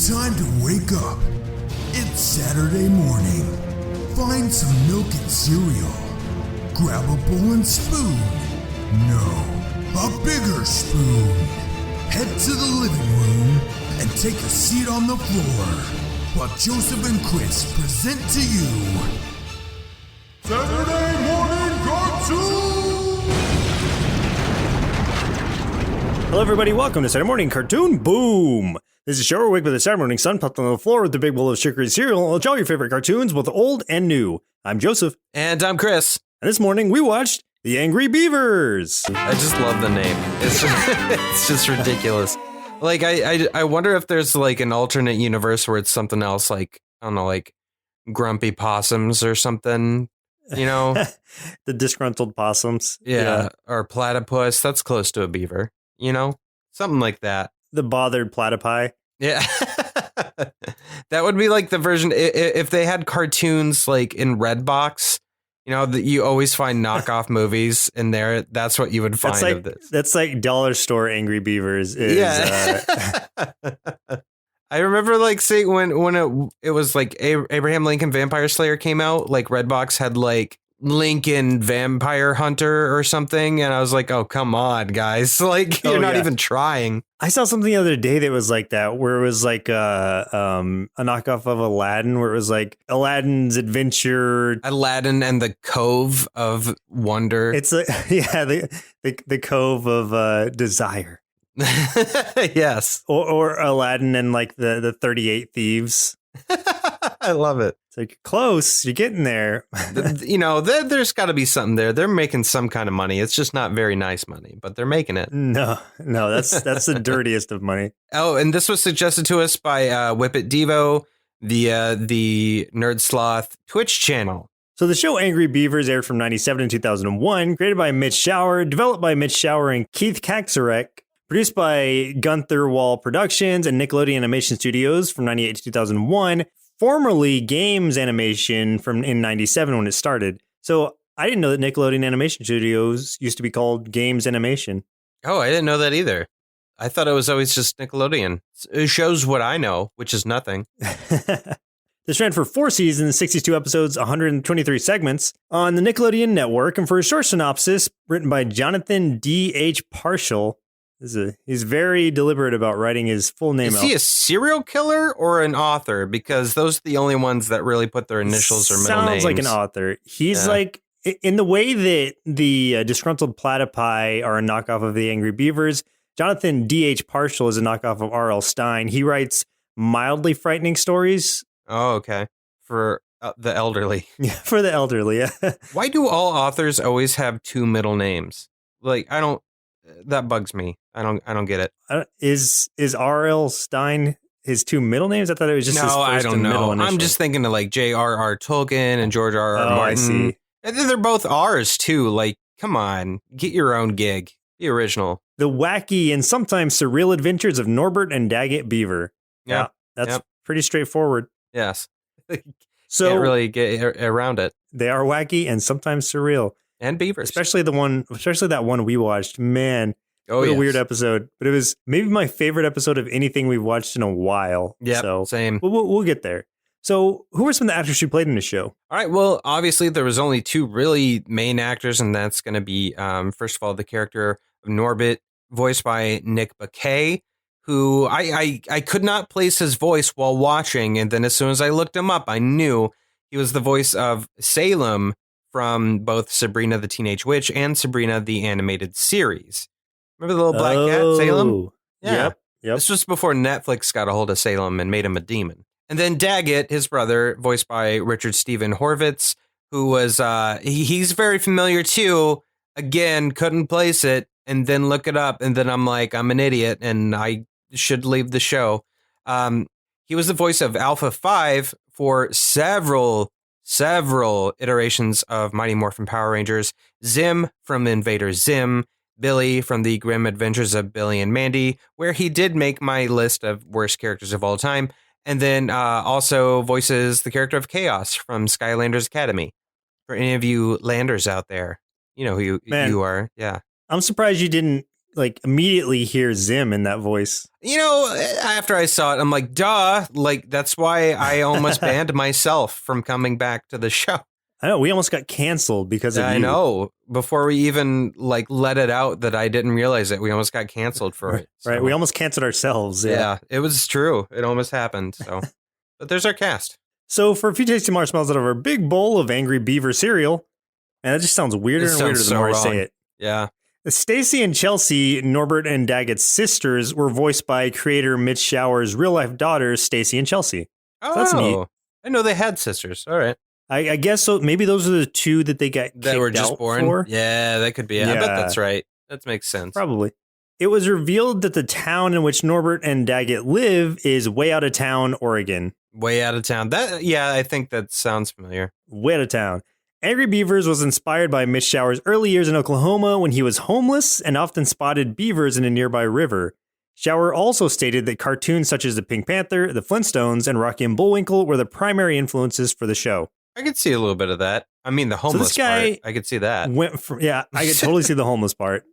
Time to wake up. It's Saturday morning. Find some milk and cereal. Grab a bowl and spoon. No, a bigger spoon. Head to the living room and take a seat on the floor while Joseph and Chris present to you Saturday Morning Cartoon! Hello everybody, welcome to Saturday Morning Cartoon Boom! This is a show where we wake up with the Saturday morning sun popped on the floor with a big bowl of sugary cereal and watch all your favorite cartoons, both old and new. I'm Joseph. And I'm Chris. And this morning we watched the Angry Beavers. I just love the name. It's just ridiculous. Like, I wonder if there's like an alternate universe where it's something else, like, I don't know, like Grumpy Possums or something, you know? The disgruntled possums. Yeah, or Platypus. That's close to a beaver, you know? Something like that. The bothered platypi. Yeah. That would be like the version, if they had cartoons like in Redbox, you know, that you always find knockoff movies in there. That's what you would find of this. That's like dollar store Angry Beavers. Yeah. I remember like seeing when it was like Abraham Lincoln Vampire Slayer came out, like Redbox had like Lincoln Vampire Hunter or something. And I was like, oh, come on, guys. Like, you're not even trying. I saw something the other day that was like that, where it was like a knockoff of Aladdin, where it was like Aladdin's Adventure. Aladdin and the Cove of Wonder. It's like, yeah, the Cove of Desire. Yes. Or Aladdin and like the 38 Thieves. I love it. It's like, close, you're getting there. You know, there's got to be something there. They're making some kind of money. It's just not very nice money, but they're making it. No, that's the dirtiest of money. Oh, and this was suggested to us by Whippet Devo via the Nerd Sloth Twitch channel. So the show Angry Beavers aired from 97 to 2001, created by Mitch Schauer, developed by Mitch Schauer and Keith Kaczorek, produced by Gunther Wall Productions and Nickelodeon Animation Studios from 98 to 2001, formerly Games Animation in 97 when it started. So I didn't know that Nickelodeon Animation Studios used to be called Games Animation. Oh, I didn't know that either. I thought it was always just Nickelodeon. It shows what I know, which is nothing. This ran for 4 seasons, 62 episodes, 123 segments on the Nickelodeon network. And for a short synopsis, written by Jonathan D.H. Partial. He's very deliberate about writing his full name out. Is he a serial killer or an author? Because those are the only ones that really put their initials or middle names. Sounds like an author. He's like, in the way that the disgruntled platypi are a knockoff of the Angry Beavers, Jonathan D.H. Partial is a knockoff of R.L. Stine. He writes mildly frightening stories. Oh, okay. For the elderly. Yeah, for the elderly. Yeah. Why do all authors always have 2 middle names? Like, that bugs me. I don't get it. Is R.L. Stine his 2 middle names? I thought it was just his first and middle initial. I'm just thinking of like J.R.R. Tolkien and George R.R. Martin. I see. And they're both R's too. Like, come on, get your own gig. Be original. The wacky and sometimes surreal adventures of Norbert and Daggett Beaver. Yeah, that's pretty straightforward. Yes. So can't really get around it. They are wacky and sometimes surreal. And beavers. Especially that one we watched. Man, what a weird episode. But it was maybe my favorite episode of anything we've watched in a while. Yeah, so same. We'll get there. So who were some of the actors who played in the show? All right, well, obviously there was only 2 really main actors, and that's going to be, first of all, the character of Norbit, voiced by Nick Bakay, who I could not place his voice while watching, and then as soon as I looked him up, I knew he was the voice of Salem from both Sabrina the Teenage Witch and Sabrina the Animated Series. Remember the little black cat, Salem? Yeah. Yep. This was before Netflix got a hold of Salem and made him a demon. And then Daggett, his brother, voiced by Richard Stephen Horvitz, who was, he's very familiar too. Again, couldn't place it and then look it up. And then I'm like, I'm an idiot and I should leave the show. He was the voice of Alpha 5 for several iterations of Mighty Morphin Power Rangers, Zim from Invader Zim, Billy from the Grim Adventures of Billy and Mandy, where he did make my list of worst characters of all time, and then also voices the character of Chaos from Skylanders Academy. For any of you Landers out there, you know who you are. Yeah. I'm surprised you didn't like immediately hear Zim in that voice. You know, after I saw it, I'm like, duh. Like, that's why I almost banned myself from coming back to the show. I know, we almost got canceled because of you. I know. Before we even like let it out that I didn't realize it, we almost got canceled for it. So. Right. We almost canceled ourselves. Yeah, it was true. It almost happened. So, but there's our cast. So for a few tasty marshmallows out of our big bowl of Angry Beaver cereal, and that just sounds weirder and weirder the more I say it. Yeah. Stacy and Chelsea, Norbert and Daggett's sisters, were voiced by creator Mitch Shower's real-life daughters, Stacy and Chelsea. Oh, so that's neat. I know they had sisters. All right. I guess so. Maybe those are the two that they got That were just born for. Yeah, that could be. Yeah. I bet that's right. That makes sense. Probably. It was revealed that the town in which Norbert and Daggett live is way out of town, Oregon. Way out of town. I think that sounds familiar. Way out of town. Angry Beavers was inspired by Mitch Shower's early years in Oklahoma when he was homeless and often spotted beavers in a nearby river. Shower also stated that cartoons such as the Pink Panther, the Flintstones, and Rocky and Bullwinkle were the primary influences for the show. I could see a little bit of that. I mean, the homeless part, I could see that. I could totally see the homeless part.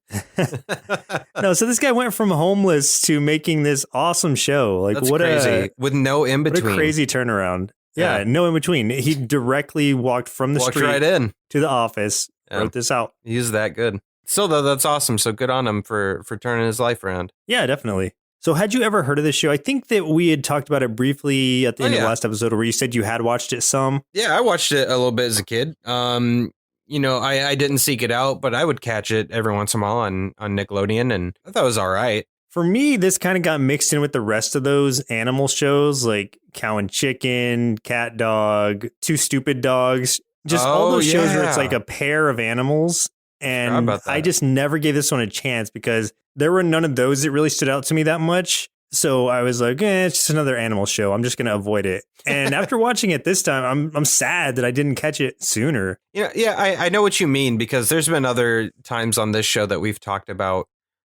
No, so this guy went from homeless to making this awesome show. Like, that's what crazy. With no in between. What a crazy turnaround. Yeah, no in between. He directly walked from the street right in to the office, wrote this out. He's that good. Still, though, that's awesome. So good on him for turning his life around. Yeah, definitely. So had you ever heard of this show? I think that we had talked about it briefly at the end of the last episode where you said you had watched it some. Yeah, I watched it a little bit as a kid. You know, I didn't seek it out, but I would catch it every once in a while on Nickelodeon, and I thought it was all right. For me, this kind of got mixed in with the rest of those animal shows like Cow and Chicken, Cat Dog, Two Stupid Dogs. Just all those shows where it's like a pair of animals. And I just never gave this one a chance because there were none of those that really stood out to me that much. So I was like, it's just another animal show. I'm just going to avoid it. And after watching it this time, I'm sad that I didn't catch it sooner. I know what you mean because there's been other times on this show that we've talked about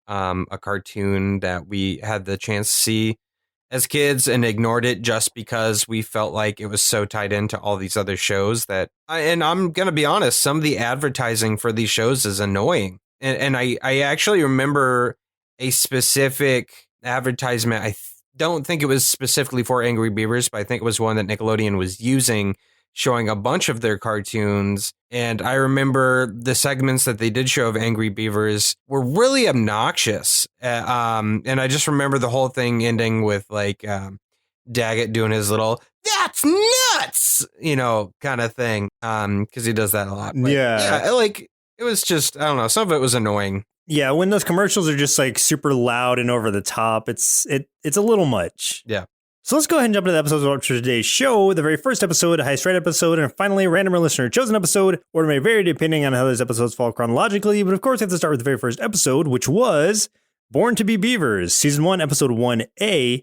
a cartoon that we had the chance to see as kids and ignored it just because we felt like it was so tied into all these other shows that and I'm going to be honest, some of the advertising for these shows is annoying. And I actually remember a specific advertisement. I don't think it was specifically for Angry Beavers, but I think it was one that Nickelodeon was using, showing a bunch of their cartoons. And I remember the segments that they did show of Angry Beavers were really obnoxious. And I just remember the whole thing ending with like Daggett doing his little, that's nuts, kind of thing. Because he does that a lot. But yeah, like it was just, I don't know, some of it was annoying. Yeah, when those commercials are just like super loud and over the top, it's a little much. Yeah. So let's go ahead and jump into the episodes of today's show. The very first episode, a highest rated episode, and finally a random or listener chosen episode. Order may vary depending on how those episodes fall chronologically, but of course we have to start with the very first episode, which was Born to be Beavers, Season 1, Episode 1A.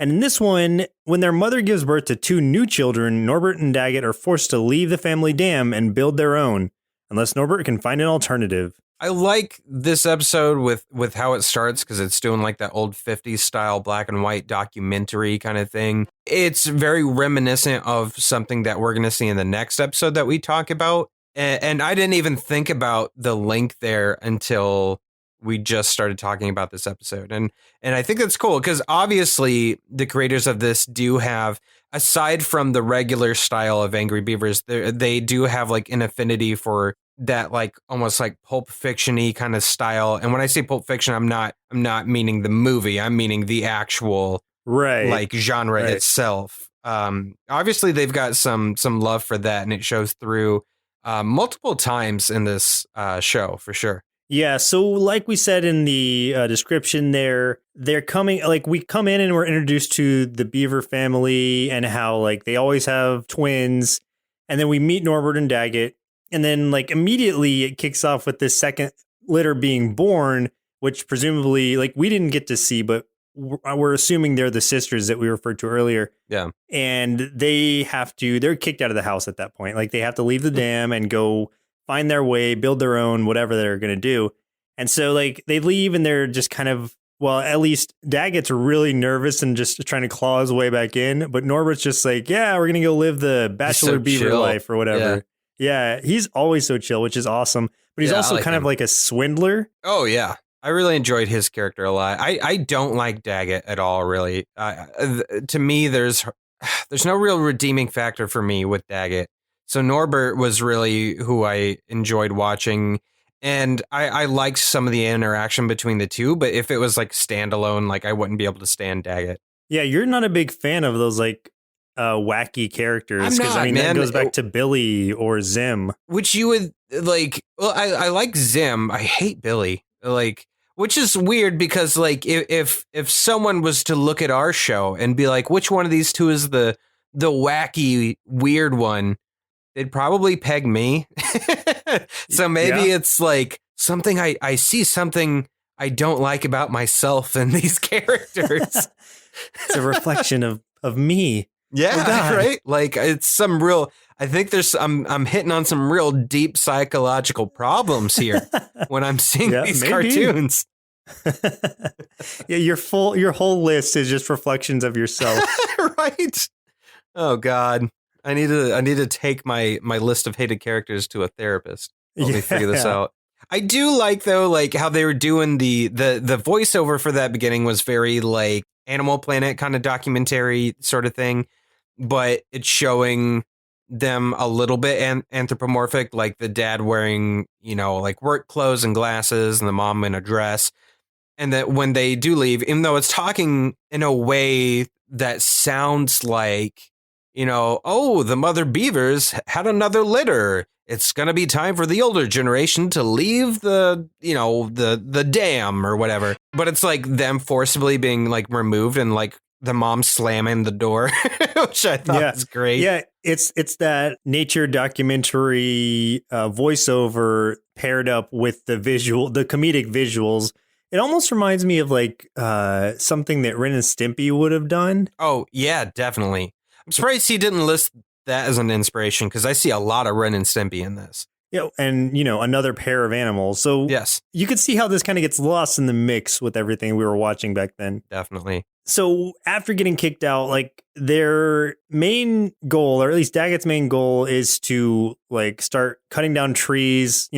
And in this one, when their mother gives birth to two new children, Norbert and Daggett are forced to leave the family dam and build their own, unless Norbert can find an alternative. I like this episode with how it starts because it's doing like that old 50s style black and white documentary kind of thing. It's very reminiscent of something that we're going to see in the next episode that we talk about. And I didn't even think about the link there until we just started talking about this episode. And I think that's cool because obviously the creators of this do have, aside from the regular style of Angry Beavers, they do have like an affinity for that like almost like Pulp Fiction-y kind of style. And when I say Pulp Fiction, I'm not meaning the movie. I'm meaning the actual like genre itself. Obviously they've got some love for that, and it shows through multiple times in this show for sure. Yeah, so like we said in the description there, they're coming, like we come in and we're introduced to the Beaver family and how like they always have twins, and then we meet Norbert and Daggett. And then, like, immediately it kicks off with this second litter being born, which presumably, like, we didn't get to see, but we're assuming they're the sisters that we referred to earlier. Yeah. And they're kicked out of the house at that point. Like, they have to leave the dam and go find their way, build their own, whatever they're going to do. And so, like, they leave and they're just kind of, well, at least Daggett's really nervous and just trying to claw his way back in. But Norbert's just like, yeah, we're going to go live the bachelor beaver life or whatever. Yeah. Yeah, he's always so chill, which is awesome. But he's also kind of like a swindler. Oh, yeah. I really enjoyed his character a lot. I don't like Daggett at all, really. To me, there's no real redeeming factor for me with Daggett. So Norbert was really who I enjoyed watching. And I liked some of the interaction between the two, but if it was like standalone, like I wouldn't be able to stand Daggett. Yeah, you're not a big fan of those like wacky characters. I'm not, I mean, man. that goes back to Billy or Zim. Which you would like. Well, I like Zim. I hate Billy. Like, which is weird because like if someone was to look at our show and be like, which one of these two is the wacky weird one, they'd probably peg me. So maybe it's like something I see something I don't like about myself in these characters. It's a reflection of me. Yeah, right. Like it's some real. I think there's. I'm hitting on some real deep psychological problems here when I'm seeing these cartoons. Yeah, your whole list is just reflections of yourself. Right. Oh God, I need to take my list of hated characters to a therapist. Let me figure this out. I do like though, like how they were doing the voiceover for that beginning was very like Animal Planet kind of documentary sort of thing, but it's showing them a little bit anthropomorphic, like the dad wearing, like work clothes and glasses and the mom in a dress. And that when they do leave, even though it's talking in a way that sounds like, oh, the mother beavers had another litter. It's going to be time for the older generation to leave the dam or whatever. But it's like them forcibly being like removed and like the mom slamming the door, which I thought was great. Yeah, it's that nature documentary voiceover paired up with the comedic visuals. It almost reminds me of like something that Ren and Stimpy would have done. Oh, yeah, definitely. I'm surprised he didn't list that as an inspiration because I see a lot of Ren and Stimpy in this. Yeah, and another pair of animals. So yes, you could see how this kind of gets lost in the mix with everything we were watching back then. Definitely. So after getting kicked out, like their main goal, or at least Daggett's main goal, is to like start cutting down trees,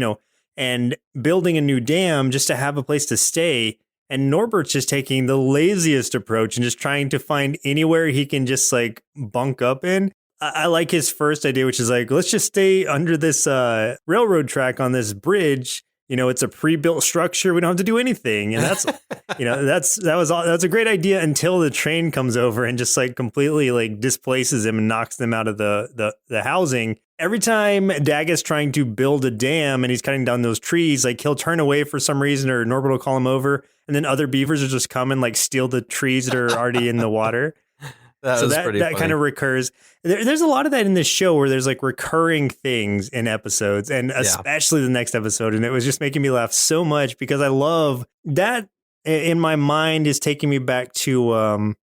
and building a new dam just to have a place to stay. And Norbert's just taking the laziest approach and just trying to find anywhere he can just like bunk up in. I like his first idea, which is like, let's just stay under this railroad track on this bridge. It's a pre-built structure. We don't have to do anything. And that's, that's a great idea until the train comes over and just like completely like displaces him and knocks them out of the housing. Every time Daggett's trying to build a dam and he's cutting down those trees, like he'll turn away for some reason or Norbert will call him over. And then other beavers will just come and like steal the trees that are already in the water. That kind of recurs. There's a lot of that in this show where there's like recurring things in episodes, and especially the next episode. And it was just making me laugh so much because I love that. In my mind is taking me back to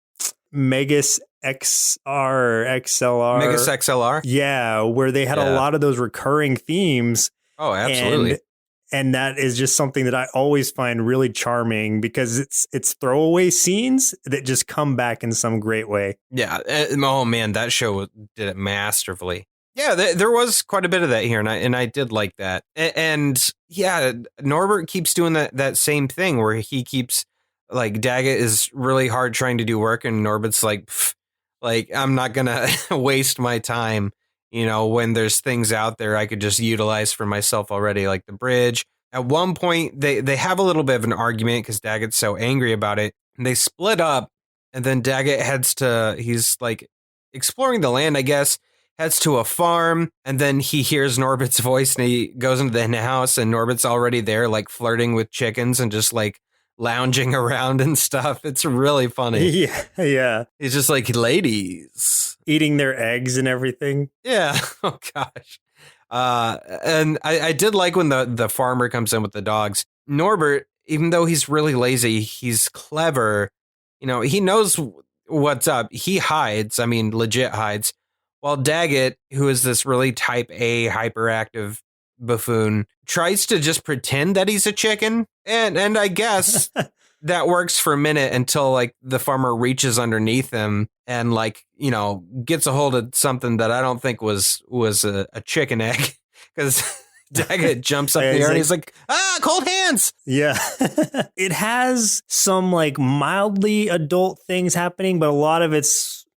Megas XLR. Megas XLR? Yeah, where they had a lot of those recurring themes. Oh, absolutely. And that is just something that I always find really charming because it's throwaway scenes that just come back in some great way. Yeah. Oh man, that show did it masterfully. Yeah, there was quite a bit of that here, and I did like that. And yeah, Norbert keeps doing that same thing where he keeps like Daggett is really hard trying to do work, and Norbert's like I'm not gonna waste my time. When there's things out there I could just utilize for myself already, like the bridge. At one point, they have a little bit of an argument because Daggett's so angry about it. And they split up, and then Daggett he's like exploring the land, I guess, heads to a farm, and then he hears Norbert's voice, and he goes into the house, and Norbert's already there, like flirting with chickens and just like lounging around and stuff. It's really funny. Yeah. He's just like, ladies. Eating their eggs and everything. Yeah. Oh, gosh. And I did like when the farmer comes in with the dogs. Norbert, even though he's really lazy, he's clever. He knows what's up. He hides. I mean, legit hides. While Daggett, who is this really type A hyperactive buffoon, tries to just pretend that he's a chicken. And I guess that works for a minute until like the farmer reaches underneath him and like, gets a hold of something that I don't think was a chicken egg, because Daggett jumps up in the air and he's like, cold hands. Yeah. It has some like mildly adult things happening, but a lot of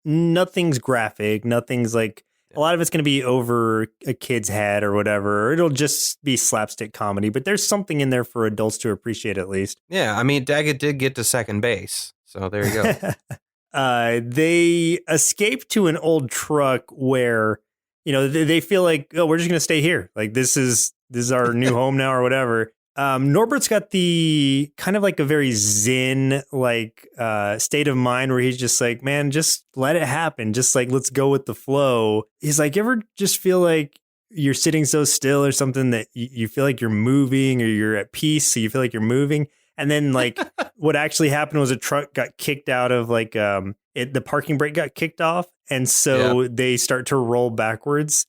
nothing's graphic. Nothing's like, a lot of it's going to be over a kid's head or whatever. Or it'll just be slapstick comedy, but there's something in there for adults to appreciate at least. Yeah. I mean, Daggett did get to second base. So there you go. They escape to an old truck where, they feel like, oh, we're just going to stay here. Like this is our new home now or whatever. Norbert's got the kind of like a very zen like state of mind where he's just like, man, just let it happen. Just like, let's go with the flow. He's like, you ever just feel like you're sitting so still or something that you feel like you're moving or you're at peace. So you feel like you're moving. And then like what actually happened was a truck got kicked out of like the parking brake got kicked off. And so they start to roll backwards.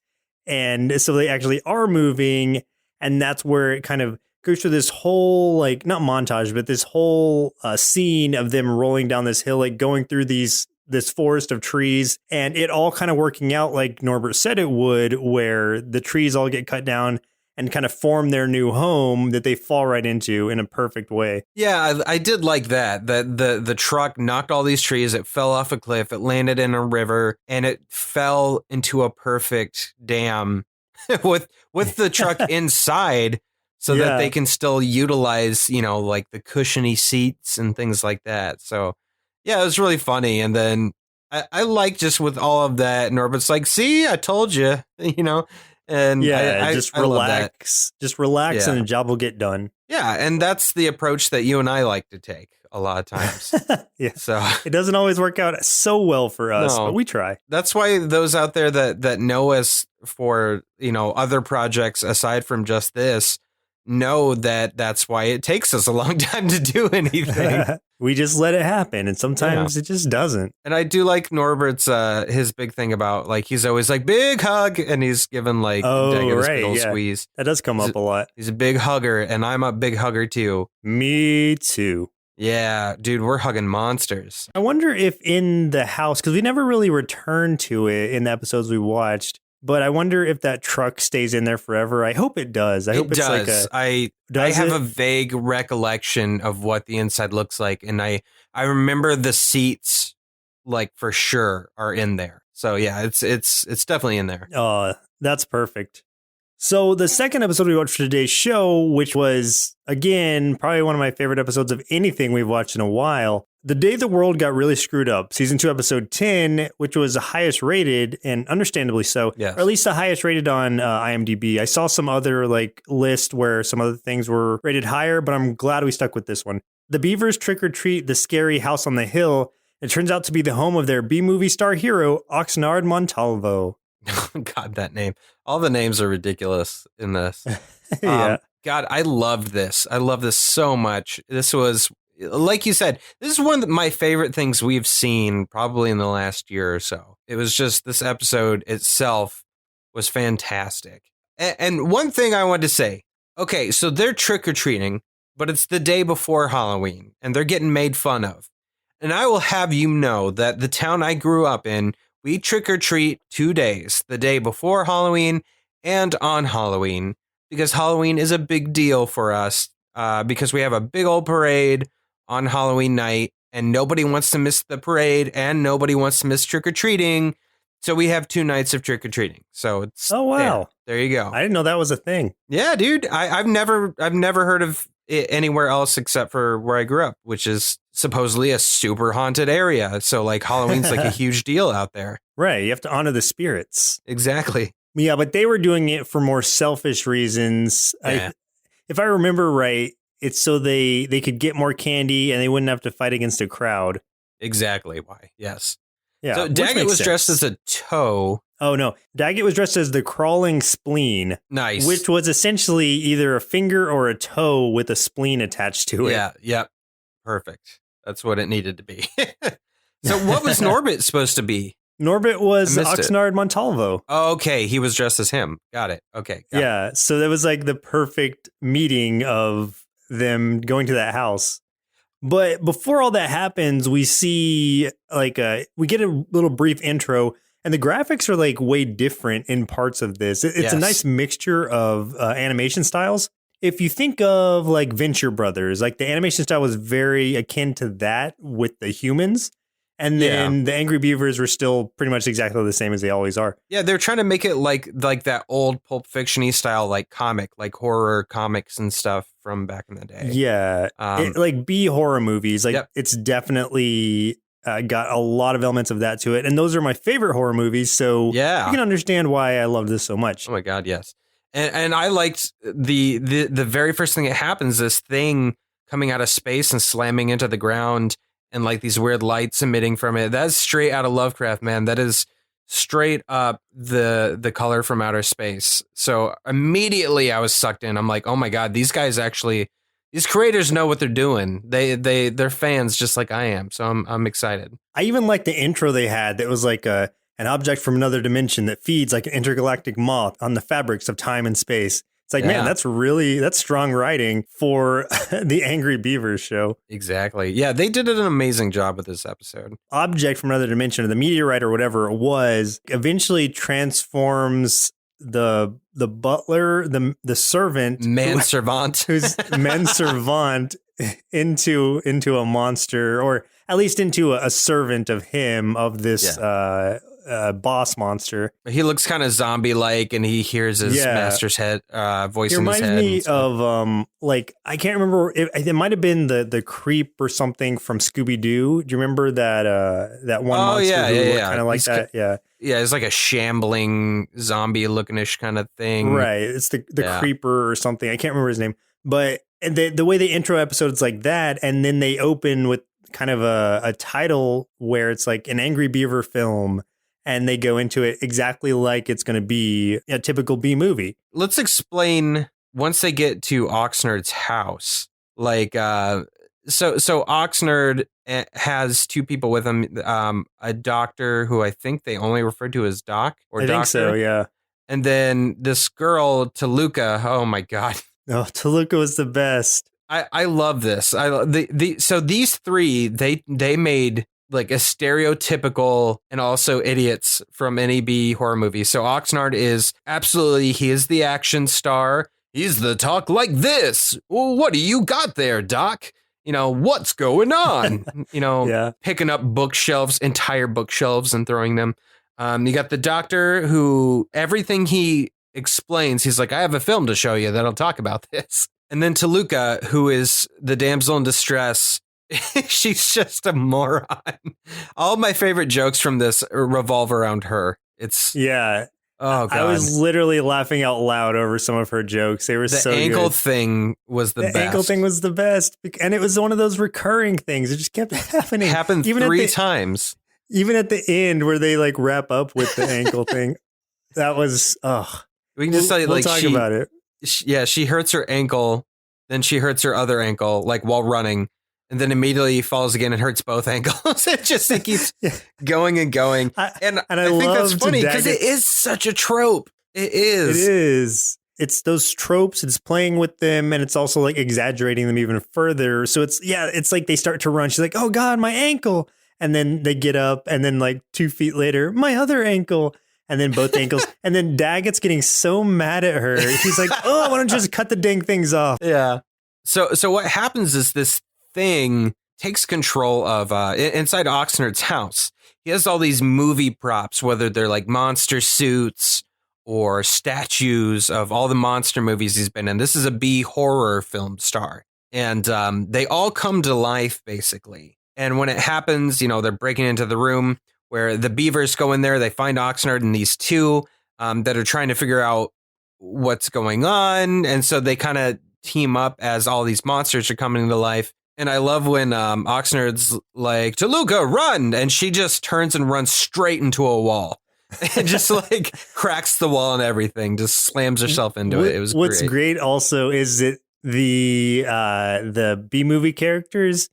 And so they actually are moving. And that's where it kind of goes through this whole like not montage, but this whole scene of them rolling down this hill, like going through this forest of trees, and it all kind of working out like Norbert said it would, where the trees all get cut down and kind of form their new home that they fall right into in a perfect way. Yeah, I did like that the truck knocked all these trees. It fell off a cliff. It landed in a river, and it fell into a perfect dam with the truck inside. So that they can still utilize, like the cushiony seats and things like that. So, yeah, it was really funny. And then I like just with all of that, Norbert's like, see, I told you, and just relax. Just relax and the job will get done. Yeah. And that's the approach that you and I like to take a lot of times. Yeah. So it doesn't always work out so well for us, but we try. That's why those out there that know us for, other projects aside from just this, know that's why it takes us a long time to do anything. We just let it happen, and sometimes it just doesn't. And I do like Norbert's his big thing about like he's always like big hug, and he's given like Daggett a big old squeeze. That does come up a lot. He's a big hugger, and I'm a big hugger too. Me too. Yeah, dude, we're hugging monsters. I wonder if in the house, because we never really returned to it in the episodes we watched. But I wonder if that truck stays in there forever. I hope it does. I hope it's does. Like I have a vague recollection of what the inside looks like, and I remember the seats like for sure are in there. So yeah, it's definitely in there. Oh, that's perfect. So the second episode we watched for today's show, which was again probably one of my favorite episodes of anything we've watched in a while. The Day the World Got Really Screwed Up, season 2, episode 10, which was the highest rated, and understandably so, or at least the highest rated on IMDb. I saw some other list where some other things were rated higher, but I'm glad we stuck with this one. The Beavers trick or treat the scary house on the hill. It turns out to be the home of their B-movie star hero, Oxnard Montalvo. God, that name. All the names are ridiculous in this. Yeah. God, I loved this. I love this so much. This was, like you said, this is one of my favorite things we've seen probably in the last year or so. It was just, this episode itself was fantastic. And one thing I wanted to say, okay, so they're trick-or-treating, but it's the day before Halloween, and they're getting made fun of. And I will have you know that the town I grew up in, we trick-or-treat 2 days, the day before Halloween and on Halloween, because Halloween is a big deal for us, because we have a big old parade on Halloween night, and nobody wants to miss the parade, and nobody wants to miss trick-or-treating, so we have 2 nights of trick-or-treating. So it's wow. There you go. I didn't know that was a thing. Yeah, dude. I've never heard of it anywhere else except for where I grew up, which is supposedly a super haunted area. So Halloween's a huge deal out there. Right. You have to honor the spirits. Exactly. Yeah, but they were doing it for more selfish reasons. Yeah. If I remember right, it's so they could get more candy and they wouldn't have to fight against a crowd. Exactly why. Yes. Yeah. So Daggett was dressed as a toe. Oh, no. Daggett was dressed as the crawling spleen. Nice. Which was essentially either a finger or a toe with a spleen attached to it. Yeah. Yep. Perfect. That's what it needed to be. So what was Norbit supposed to be? Norbit was Oxnard Montalvo. Oh, okay. He was dressed as him. Got it. Okay. Got it. So that was the perfect meeting of them going to that house. But before all that happens, we see we get a little brief intro And the graphics are like way different in parts of this. It's a nice mixture of animation styles. If you think of like Venture Brothers, like the animation style was very akin to that with the humans. And then the Angry Beavers were still pretty much exactly the same as they always are. Yeah, they're trying to make it like that old Pulp Fiction-y style, like comic, like horror comics and stuff from back in the day. Yeah, like B horror movies. Like it's definitely got a lot of elements of that to it. And those are my favorite horror movies. So you can understand why I love this so much. Oh my God, yes. And I liked the very first thing that happens, this thing coming out of space and slamming into the ground and like these weird lights emitting from it. That's straight out of Lovecraft, man. That is straight up the color from outer space. So immediately I was sucked in. I'm like, oh my God, these creators know what they're doing. They're fans just like I am. So I'm excited. I even like the intro they had that was like an object from another dimension that feeds like an intergalactic moth on the fabrics of time and space. It's like, man, that's strong writing for the Angry Beavers show. Exactly. Yeah, they did an amazing job with this episode. Object from another dimension, or the meteorite or whatever it was, eventually transforms the butler, the servant, manservant, who's menservant, into a monster, or at least into a servant of him, of this boss monster. He looks kind of zombie-like, and he hears his master's head voice in his head. It reminds me of like, I can't remember, it might have been the creep or something from Scooby-Doo. Do you remember that one monster who looked kind of like that? Yeah, it's like a shambling zombie-looking-ish kind of thing. Right. It's the creeper or something. I can't remember his name. But the way they intro episodes like that, and then they open with kind of a title where it's like an Angry Beaver film, and they go into it exactly like it's going to be a typical B movie. Let's explain once they get to Oxnard's house. Like, so Oxnard has two people with him, a doctor who I think they only refer to as Doc or I Doctor. think so, yeah. And then this girl, Toluca. Oh my God. Oh, Toluca was the best. I love this. So these three, they made like a stereotypical and also idiots from any B horror movie. So Oxnard he is the action star. He's the talk like this. Well, what do you got there, Doc? What's going on? Picking up entire bookshelves and throwing them. You got the doctor who everything he explains, he's like, I have a film to show you that'll talk about this. And then Toluca, who is the damsel in distress. She's just a moron. All my favorite jokes from this revolve around her. Oh, God. I was literally laughing out loud over some of her jokes. They were so good. The ankle thing was the best. The ankle thing was the best. And it was one of those recurring things. It just kept happening. It happened even 3 times. Even at the end where they like wrap up with the ankle thing. That was, we can just say, we'll talk about it. She hurts her ankle. Then she hurts her other ankle, like while running. And then immediately falls again and hurts both ankles. It keeps going and going. And I think that's funny because it is such a trope. It is. It is. It's those tropes. It's playing with them, and it's also like exaggerating them even further. So it's like they start to run. She's like, oh God, my ankle. And then they get up, and then like 2 feet later, my other ankle. And then both ankles. And then Daggett's getting so mad at her. He's like, oh, why don't you just cut the dang things off? Yeah. So what happens is this thing takes control of inside Oxnard's house. He has all these movie props, whether they're like monster suits or statues of all the monster movies he's been in. This is a B horror film star. And they all come to life, basically. And when it happens, they're breaking into the room where the Beavers go in there. They find Oxnard and these two that are trying to figure out what's going on. And so they kind of team up as all these monsters are coming to life. And I love when Oxnard's like, Toluca, run! And she just turns and runs straight into a wall. And just like cracks the wall and everything. Just slams herself into it. It was What's great also is that the B-movie characters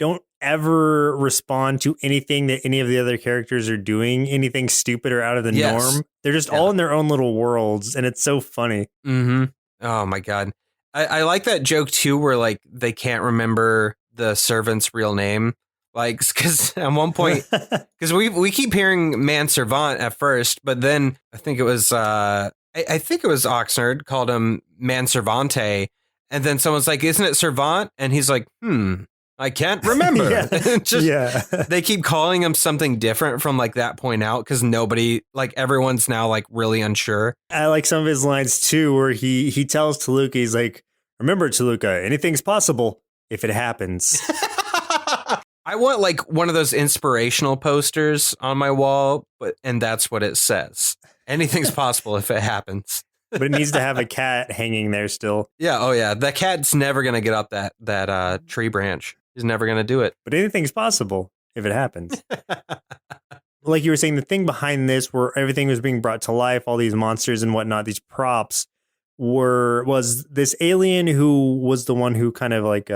don't ever respond to anything that any of the other characters are doing, anything stupid or out of the norm. They're just all in their own little worlds, and it's so funny. Mm-hmm. Oh, my God. I like that joke, too, where like they can't remember the servant's real name. Like, because at one point, because we keep hearing Man Servant at first, but then I think it was I think it was Oxnard called him Man Servante, and then someone's like, "Isn't it Servant?" And he's like, I can't remember. They keep calling him something different from like that point out because nobody, like everyone's now like really unsure. I like some of his lines too, where he tells Toluca, he's like, "Remember, Toluca, anything's possible if it happens." I want like one of those inspirational posters on my wall, and that's what it says. Anything's possible if it happens. But it needs to have a cat hanging there still. Yeah. Oh yeah. The cat's never going to get up that tree branch. He's never going to do it. But anything's possible if it happens. Like you were saying, the thing behind this, where everything was being brought to life, all these monsters and whatnot, these props was this alien who was the one who kind of like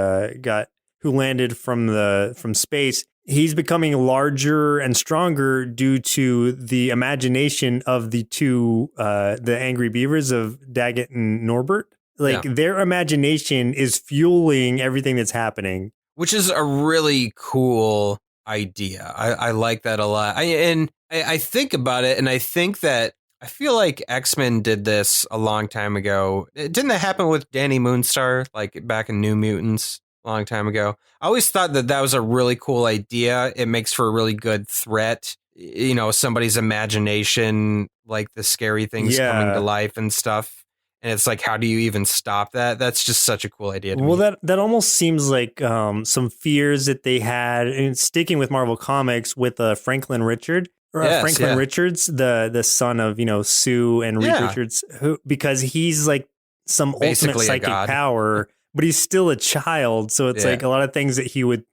who landed from space. He's becoming larger and stronger due to the imagination of the two, the Angry Beavers of Daggett and Norbert. Like their imagination is fueling everything that's happening. Which is a really cool idea. I like that a lot. I think about it, and I think that I feel like X-Men did this a long time ago. Didn't that happen with Danny Moonstar, like back in New Mutants? A long time ago. I always thought that was a really cool idea. It makes for a really good threat. You know, somebody's imagination, like the scary things coming to life and stuff. And it's like, how do you even stop that? That's just such a cool idea to me. Well, that almost seems like some fears that they had, and sticking with Marvel Comics with Franklin Richards, the son of, Sue and Reed Richards, because he's like some basically ultimate psychic power. But he's still a child, so it's like a lot of things that he would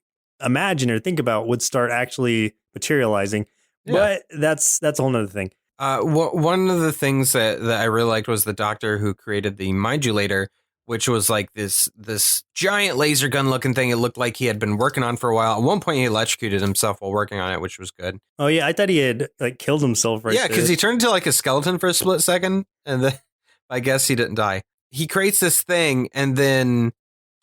imagine or think about would start actually materializing. Yeah. But that's a whole nother thing. One of the things that I really liked was the doctor who created the Mindulator, which was like this giant laser gun looking thing. It looked like he had been working on for a while. At one point, he electrocuted himself while working on it, which was good. Oh yeah, I thought he had like killed himself right there. Yeah, because he turned into like a skeleton for a split second, and then I guess he didn't die. He creates this thing, and then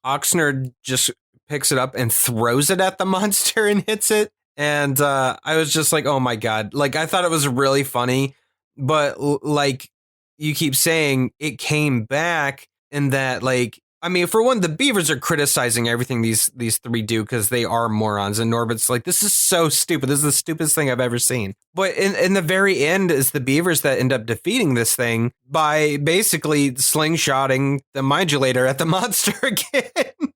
Oxnard just picks it up and throws it at the monster and hits it. And I was just like, oh my God. Like, I thought it was really funny, but like you keep saying, it came back, and that, like, I mean, for one, the Beavers are criticizing everything these three do because they are morons. And Norbert's like, this is so stupid. This is the stupidest thing I've ever seen. But in the very end, is the Beavers that end up defeating this thing by basically slingshotting the Mindulator at the monster again.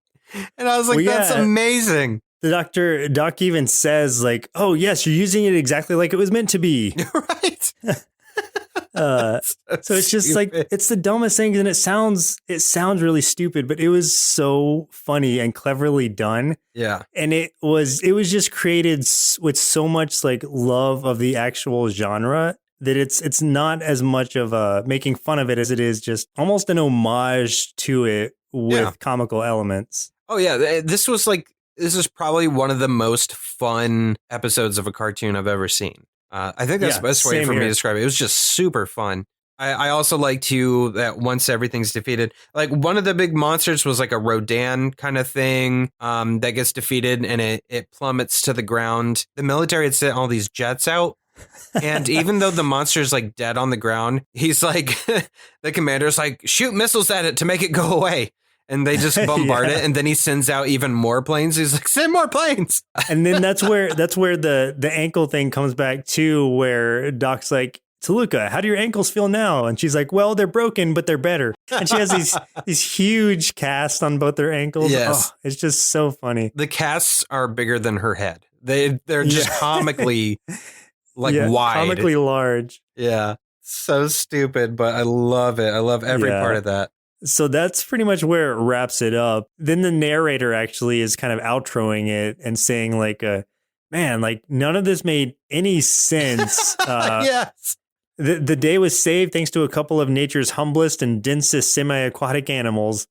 And I was like, that's amazing. The Doc even says like, oh, yes, you're using it exactly like it was meant to be. Right. So it's just like, it's the dumbest thing, and it sounds really stupid, but it was so funny and cleverly done. Yeah. And it was just created with so much like love of the actual genre that it's not as much of a making fun of it as it is just almost an homage to it with comical elements. Oh yeah, this is probably one of the most fun episodes of a cartoon I've ever seen. I think that's the best way for me to describe it. It was just super fun. I also like that once everything's defeated, like one of the big monsters was like a Rodan kind of thing that gets defeated and it plummets to the ground. The military had sent all these jets out. And even though the monster's like dead on the ground, he's like, the commander's like, shoot missiles at it to make it go away. And they just bombard it, and then he sends out even more planes. He's like, send more planes. And then that's where the ankle thing comes back too, where Doc's like, Toluca, how do your ankles feel now? And she's like, well, they're broken, but they're better. And she has these huge casts on both their ankles. Yes. Oh, it's just so funny. The casts are bigger than her head. They're just comically wide. Comically large. Yeah. So stupid, but I love it. I love every part of that. So that's pretty much where it wraps it up. Then the narrator actually is kind of outroing it and saying like, man, like none of this made any sense. Yes. The day was saved thanks to a couple of nature's humblest and densest semi-aquatic animals.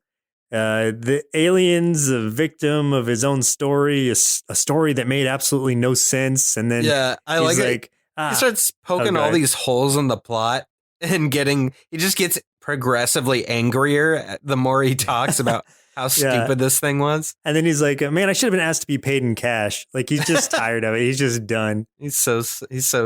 The alien's a victim of his own story, a story that made absolutely no sense. And then I like it. He starts poking all these holes in the plot and he just gets progressively angrier the more he talks about how stupid this thing was. And then he's like, man, I should have been asked to be paid in cash. Like, he's just tired of it. He's just done. He's so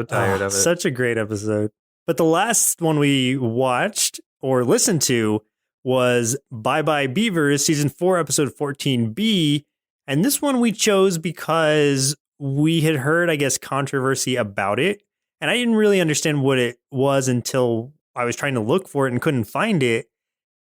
tired of it. Such a great episode. But the last one we watched or listened to was Bye Bye Beavers, season 4, episode 14B. And this one we chose because we had heard, I guess, controversy about it. And I didn't really understand what it was until I was trying to look for it and couldn't find it.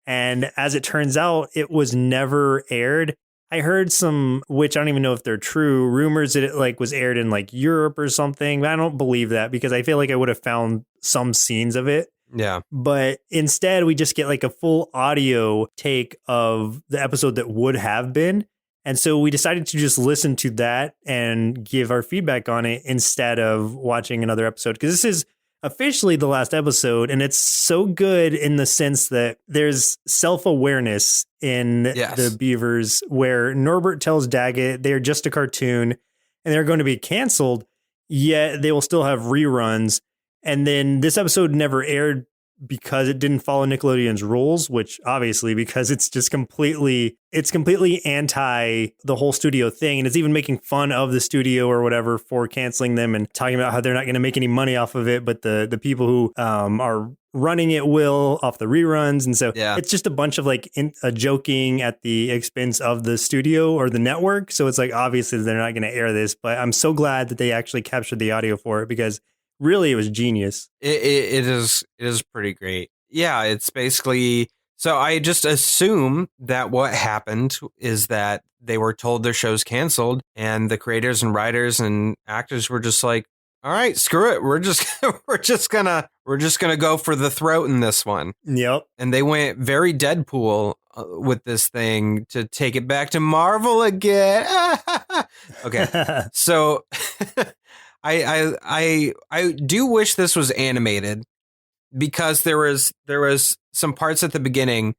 And as it turns out, it was never aired. I heard some, which I don't even know if they're true, rumors that it like was aired in like Europe or something. But I don't believe that because I feel like I would have found some scenes of it. Yeah. But instead, we just get like a full audio take of the episode that would have been. And so we decided to just listen to that and give our feedback on it instead of watching another episode. Because this is officially the last episode. And it's so good in the sense that there's self-awareness in the Beavers, where Norbert tells Daggett they're just a cartoon and they're going to be canceled, yet they will still have reruns. And then this episode never aired because it didn't follow Nickelodeon's rules, which obviously because it's completely anti the whole studio thing. And it's even making fun of the studio or whatever for canceling them and talking about how they're not going to make any money off of it. But the people who are running it will off the reruns. And so it's just a bunch of like joking at the expense of the studio or the network. So it's like, obviously they're not going to air this, but I'm so glad that they actually captured the audio for it because really, it was genius. It is pretty great. Yeah, it's basically, so I just assume that what happened is that they were told their show's canceled and the creators and writers and actors were just like, all right, screw it. We're just gonna go for the throat in this one. Yep. And they went very Deadpool with this thing to take it back to Marvel again. Okay. So I do wish this was animated because there was some parts at the beginning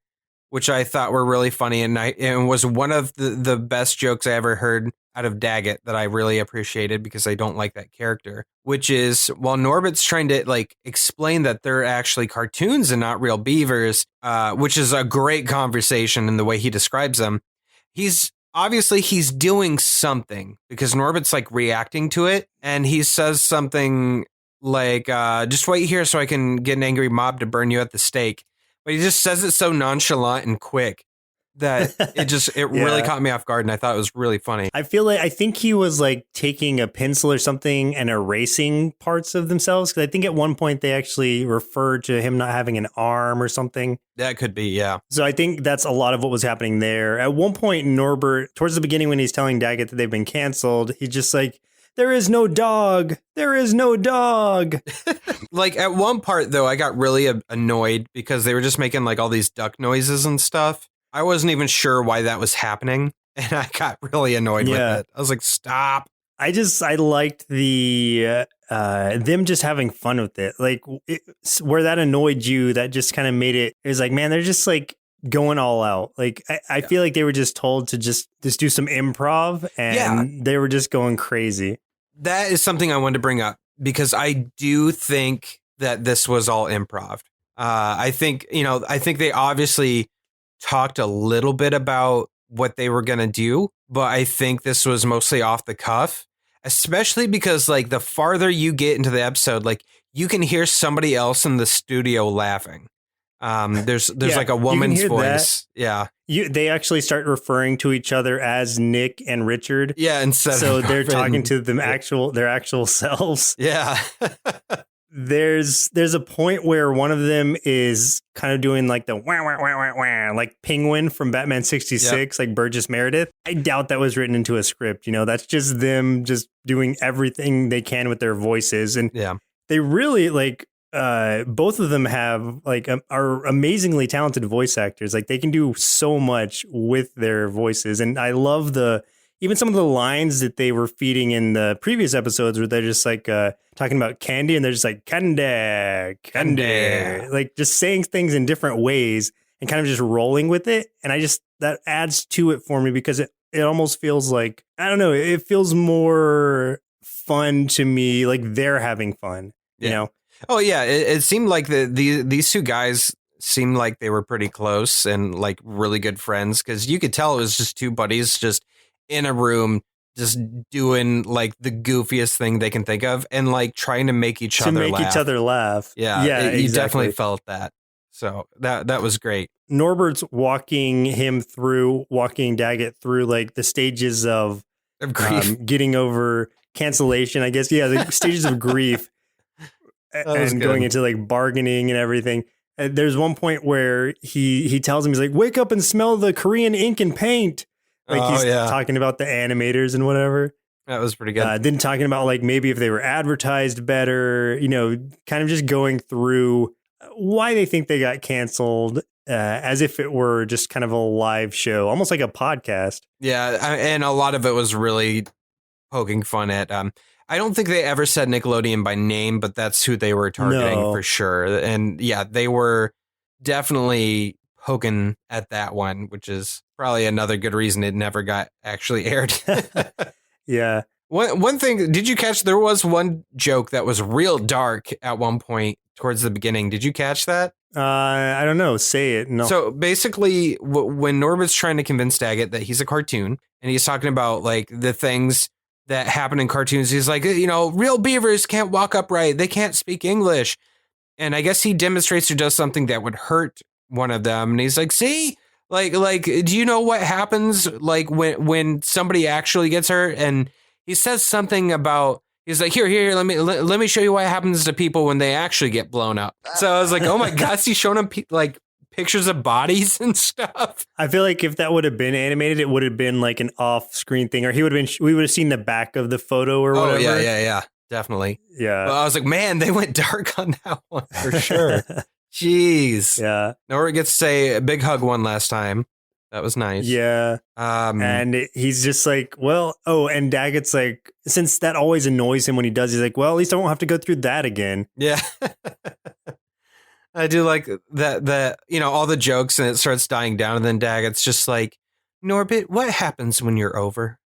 which I thought were really funny and was one of the best jokes I ever heard out of Daggett that I really appreciated because I don't like that character, which is while Norbert's trying to like explain that they're actually cartoons and not real beavers, which is a great conversation in the way he describes them. He's doing something because Norbert's like reacting to it. And he says something like, just wait here so I can get an angry mob to burn you at the stake. But he just says it so nonchalant and quick that it really caught me off guard. And I thought it was really funny. I think he was like taking a pencil or something and erasing parts of themselves. Cause I think at one point they actually referred to him not having an arm or something. That could be, yeah. So I think that's a lot of what was happening there. At one point, Norbert, towards the beginning when he's telling Daggett that they've been canceled, he's just like, there is no dog. There is no dog. Like at one part, though, I got really annoyed because they were just making like all these duck noises and stuff. I wasn't even sure why that was happening. And I got really annoyed with it. I was like, stop. I liked the them just having fun with it. Like where that annoyed you, that just kind of made it was like, man, they're just like going all out. Like I feel like they were just told to just do some improv and they were just going crazy. That is something I wanted to bring up because I do think that this was all improv. I think they obviously talked a little bit about what they were going to do, but I think this was mostly off the cuff, especially because like the farther you get into the episode, like you can hear somebody else in the studio laughing. There's like a woman's voice. That. Yeah. They actually start referring to each other as Nick and Richard. Yeah. So they're talking to them their actual selves. Yeah. There's a point where one of them is kind of doing like the wah, wah, wah, wah, wah, like Penguin from Batman 66, like Burgess Meredith. I doubt that was written into a script. You know, that's just them just doing everything they can with their voices. And they really like, both of them have like are amazingly talented voice actors. Like they can do so much with their voices. And I love even some of the lines that they were feeding in the previous episodes where they're just like talking about candy and they're just like candy, like just saying things in different ways and kind of just rolling with it. And that adds to it for me because it almost feels like, I don't know, it feels more fun to me. Like they're having fun, you know? Oh, yeah. It seemed like these two guys seemed like they were pretty close and like really good friends, because you could tell it was just two buddies just in a room just doing like the goofiest thing they can think of and like trying to make each other laugh. Yeah, you definitely felt that. So that was great. Norbert's walking Daggett through like the stages of grief, getting over cancellation, I guess. Yeah, the stages of grief and going into like bargaining and everything. There's one point where he tells him, he's like, wake up and smell the Korean ink and paint. Like he's talking about the animators and whatever. That was pretty good. Then talking about like maybe if they were advertised better, kind of just going through why they think they got canceled as if it were just kind of a live show, almost like a podcast. Yeah. And a lot of it was really poking fun at. I don't think they ever said Nickelodeon by name, but that's who they were targeting for sure. And yeah, they were definitely poking at that one, which is probably another good reason it never got actually aired. Yeah. One thing, did you catch, there was one joke that was real dark at one point towards the beginning. Did you catch that? I don't know. Say it. No. So basically, when Norbert's trying to convince Daggett that he's a cartoon, and he's talking about like the things that happen in cartoons, he's like, real beavers can't walk upright. They can't speak English. And I guess he demonstrates or does something that would hurt one of them. And he's like, see, like, do you know what happens like when somebody actually gets hurt? And he says something about, he's like, here, let me show you what happens to people when they actually get blown up. So I was like, oh my gosh, he's showing him like pictures of bodies and stuff. I feel like if that would have been animated, it would have been like an off-screen thing, or we would have seen the back of the photo or whatever. Oh yeah, definitely. Yeah. But I was like, man, they went dark on that one for sure. Jeez. Yeah. Norbert gets to say a big hug one last time. That was nice. Yeah. And he's just like, and Daggett's like, since that always annoys him when he does, he's like, well, at least I won't have to go through that again. Yeah. I do like that, all the jokes, and it starts dying down, and then Daggett's just like, Norbit, what happens when you're over?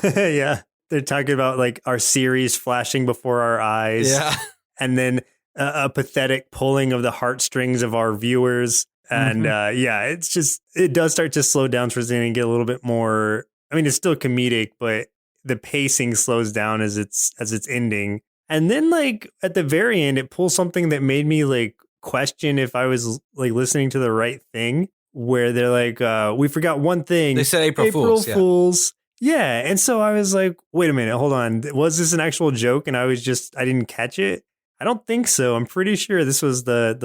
Yeah. They're talking about like our series flashing before our eyes. Yeah. And then a pathetic pulling of the heartstrings of our viewers. And it's just, it does start to slow down towards the end and get a little bit more. I mean, it's still comedic, but the pacing slows down as it's ending. And then like at the very end, it pulls something that made me like question if I was like listening to the right thing, where they're like, we forgot one thing. They said April Fools. Yeah. And so I was like, wait a minute, hold on. Was this an actual joke? And I didn't catch it. I don't think so. I'm pretty sure this was the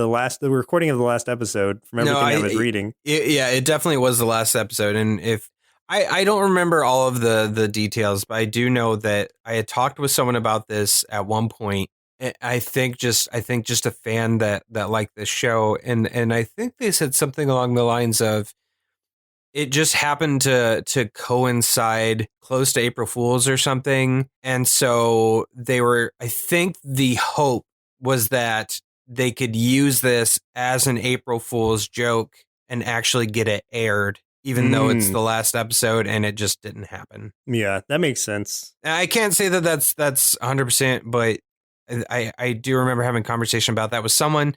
recording of the last episode from everything I was reading. It definitely was the last episode. And if I don't remember all of the details, but I do know that I had talked with someone about this at one point. I think just a fan that liked this show. And I think they said something along the lines of, it just happened to coincide close to April Fool's or something. And so I think the hope was that they could use this as an April Fool's joke and actually get it aired, even though it's the last episode, and it just didn't happen. Yeah, that makes sense. I can't say that that's 100%, but I do remember having a conversation about that with someone.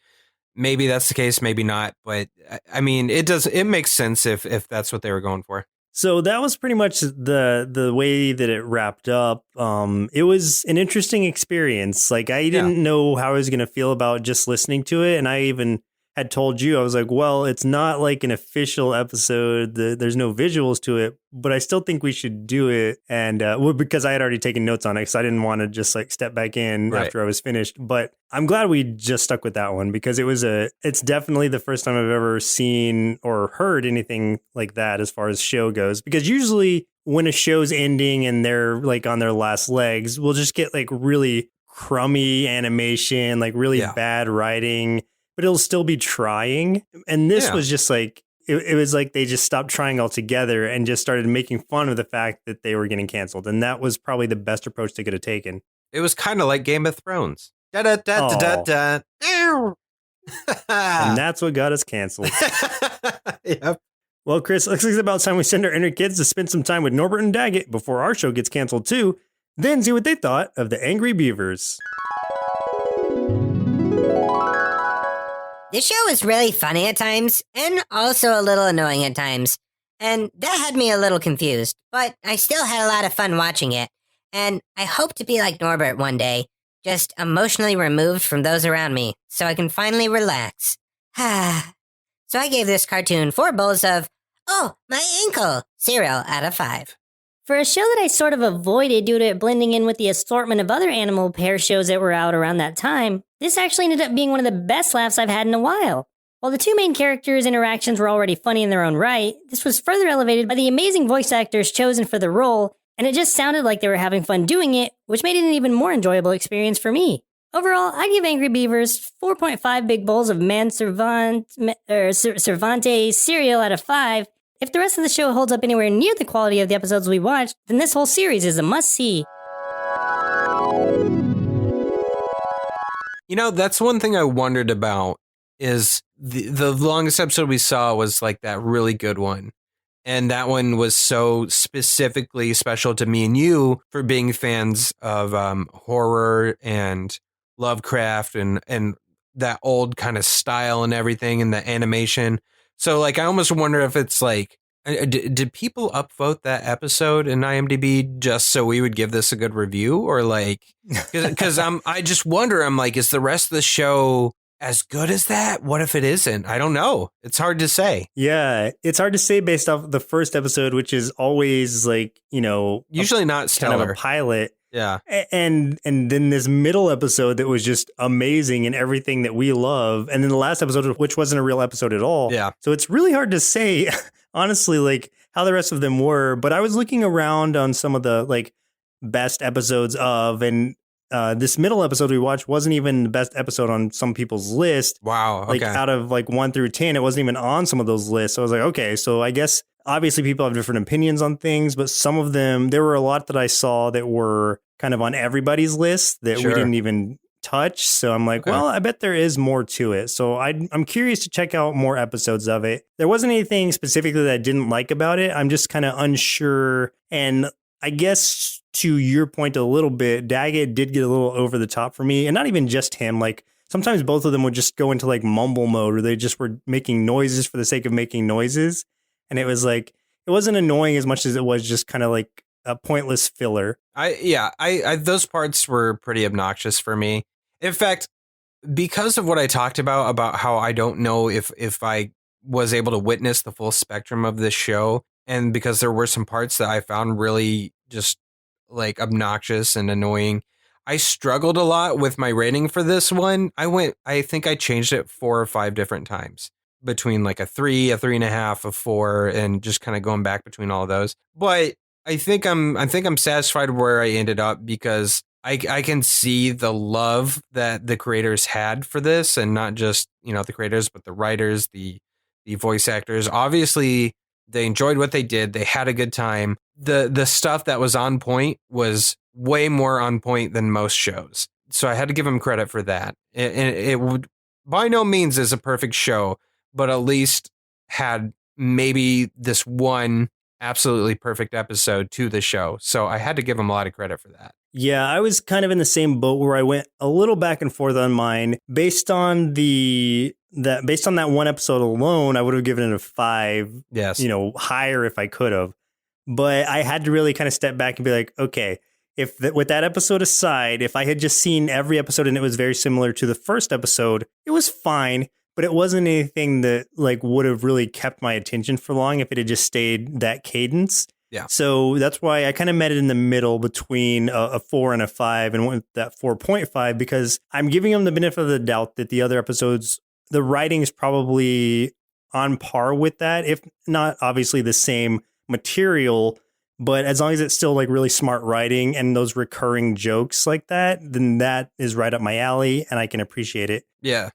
Maybe that's the case, maybe not. But I mean, it makes sense if that's what they were going for. So that was pretty much the way that it wrapped up. It was an interesting experience. Like I didn't know how I was going to feel about just listening to it. And I even had told you, I was like, well, it's not like an official episode. There's no visuals to it, but I still think we should do it. And because I had already taken notes on it, so I didn't want to just like step back in after I was finished. But I'm glad we just stuck with that one, because it's definitely the first time I've ever seen or heard anything like that as far as show goes. Because usually when a show's ending and they're like on their last legs, we'll just get like really crummy animation, like really bad writing, but it'll still be trying. And this was just like, it was like they just stopped trying altogether and just started making fun of the fact that they were getting canceled. And that was probably the best approach they could have taken. It was kind of like Game of Thrones. And that's what got us canceled. Yep. Well, Chris, looks like it's about time we send our inner kids to spend some time with Norbert and Daggett before our show gets canceled too. Then see what they thought of the Angry Beavers. The show was really funny at times, and also a little annoying at times. And that had me a little confused, but I still had a lot of fun watching it. And I hope to be like Norbert one day, just emotionally removed from those around me, so I can finally relax. So I gave this cartoon 4 bowls of, oh, my ankle, cereal out of 5. For a show that I sort of avoided due to it blending in with the assortment of other animal pair shows that were out around that time, this actually ended up being one of the best laughs I've had in a while. While the two main characters' interactions were already funny in their own right, this was further elevated by the amazing voice actors chosen for the role, and it just sounded like they were having fun doing it, which made it an even more enjoyable experience for me. Overall, I give Angry Beavers 4.5 big bowls of Cervantes cereal out of 5. If the rest of the show holds up anywhere near the quality of the episodes we watched, then this whole series is a must-see. You know, that's one thing I wondered about is the longest episode we saw was like that really good one. And that one was so specifically special to me and you for being fans of horror and Lovecraft and that old kind of style and everything and the animation. So, like, I almost wonder if it's like, did people upvote that episode in IMDb just so we would give this a good review? Or like, because I just wonder, I'm like, is the rest of the show as good as that? What if it isn't? I don't know. It's hard to say. Yeah, it's hard to say based off the first episode, which is always like, you know, Usually not stellar. kind of a pilot. Yeah. And then this middle episode that was just amazing and everything that we love. And then the last episode, which wasn't a real episode at all. Yeah. So it's really hard to say, honestly, like how the rest of them were. But I was looking around on some of the like best episodes of, and this middle episode we watched wasn't even the best episode on some people's list. Wow. Like Okay. out of like 1 through 10, it wasn't even on some of those lists. So I was like, okay, so I guess obviously people have different opinions on things, but some of them, there were a lot that I saw that were kind of on everybody's list that Sure. we didn't even touch. So I'm like, Okay. well, I bet there is more to it. So I'm curious to check out more episodes of it. There wasn't anything specifically that I didn't like about it. I'm just kind of unsure. And I guess to your point a little bit, Daggett did get a little over the top for me. And not even just him, like sometimes both of them would just go into like mumble mode where they just were making noises for the sake of making noises. And it was like, it wasn't annoying as much as it was just kind of like a pointless filler. I those parts were pretty obnoxious for me. In fact, because of what I talked about how I don't know if I was able to witness the full spectrum of this show, and because there were some parts that I found really just like obnoxious and annoying, I struggled a lot with my rating for this one. I think I changed it 4 or 5 different times between like a 3, a 3.5, a 4, and just kind of going back between all of those. But I think I'm satisfied where I ended up because I can see the love that the creators had for this, and not just, you know, the creators, but the writers, the voice actors. Obviously, they enjoyed what they did. They had a good time. The stuff that was on point was way more on point than most shows. So I had to give them credit for that. It would by no means is a perfect show, but at least had maybe this one absolutely perfect episode to the show. So I had to give them a lot of credit for that. Yeah, I was kind of in the same boat where I went a little back and forth on mine based on that one episode alone. I would have given it a 5. Yes. You know, higher if I could have, but I had to really kind of step back and be like, okay, with that episode aside, if I had just seen every episode and it was very similar to the first episode, it was fine. But it wasn't anything that like would have really kept my attention for long if it had just stayed that cadence. Yeah. So that's why I kind of met it in the middle between a 4 and a 5 and went with that 4.5 because I'm giving them the benefit of the doubt that the other episodes, the writing is probably on par with that, if not obviously the same material. But as long as it's still like really smart writing and those recurring jokes like that, then that is right up my alley and I can appreciate it. Yeah.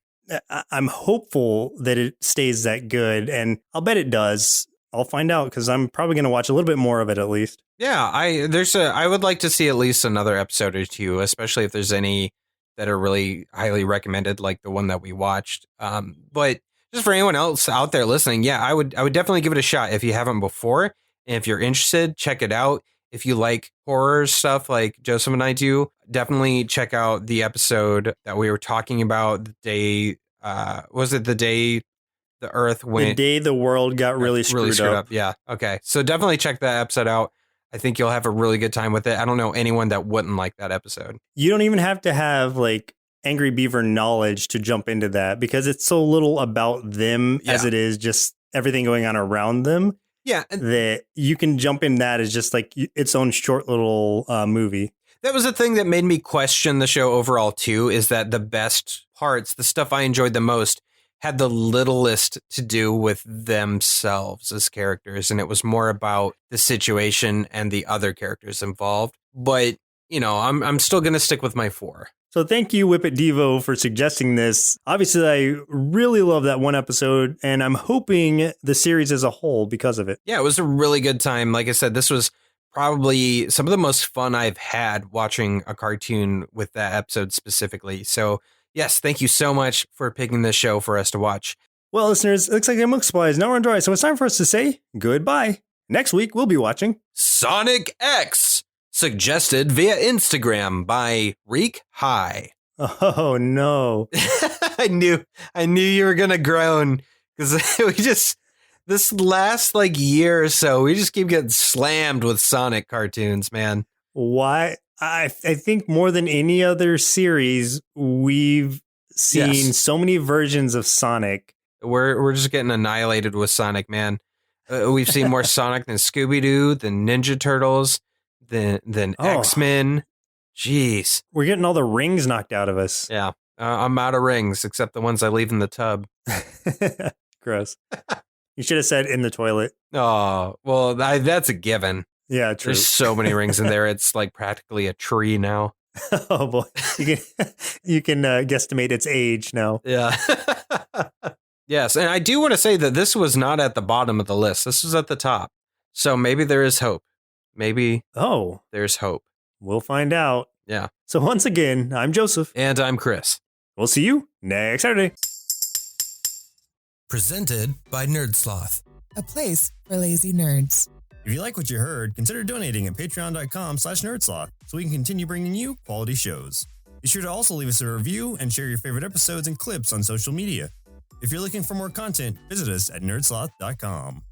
I'm hopeful that it stays that good, and I'll bet it does. I'll find out because I'm probably going to watch a little bit more of it at least. Yeah, I would like to see at least another episode or two, especially if there's any that are really highly recommended, like the one that we watched. But just for anyone else out there listening, yeah, I would definitely give it a shot if you haven't before. And if you're interested, check it out. If you like horror stuff like Joseph and I do, definitely check out the episode that we were talking about the day was it the day the Earth The went? day the world got really screwed up. Yeah. Okay. So definitely check that episode out. I think you'll have a really good time with it. I don't know anyone that wouldn't like that episode. You don't even have to have like Angry Beaver knowledge to jump into that because it's so little about them as it is just everything going on around them. Yeah. That you can jump in that as just like its own short little movie. That was the thing that made me question the show overall, too, is that the best parts, the stuff I enjoyed the most, had the littlest to do with themselves as characters. And it was more about the situation and the other characters involved. But, you know, I'm still going to stick with my 4. So thank you, Whippet Devo, for suggesting this. Obviously, I really love that one episode, and I'm hoping the series as a whole because of it. Yeah, it was a really good time. Like I said, this was probably some of the most fun I've had watching a cartoon with that episode specifically. So, yes, thank you so much for picking this show for us to watch. Well, listeners, it looks like the milk supply is now run dry, so it's time for us to say goodbye. Next week, we'll be watching Sonic X, suggested via Instagram by Reek High. Oh, no. I knew you were going to groan because we just... This last year or so, we just keep getting slammed with Sonic cartoons, man. Why? I think more than any other series, we've seen so many versions of Sonic. We're just getting annihilated with Sonic, man. We've seen more Sonic than Scooby-Doo, than Ninja Turtles, than X-Men. Jeez. We're getting all the rings knocked out of us. Yeah. I'm out of rings, except the ones I leave in the tub. Gross. You should have said in the toilet. Oh, well, that's a given. Yeah, true. There's so many rings in there. It's like practically a tree now. Oh, boy. You can guesstimate its age now. Yeah. Yes, and I do want to say that this was not at the bottom of the list. This was at the top. So maybe there is hope. Maybe there's hope. We'll find out. Yeah. So once again, I'm Joseph. And I'm Chris. We'll see you next Saturday. Presented by Nerdsloth. A place for lazy nerds. If you like what you heard, consider donating at patreon.com/nerdsloth so we can continue bringing you quality shows. Be sure to also leave us a review and share your favorite episodes and clips on social media. If you're looking for more content, visit us at nerdsloth.com.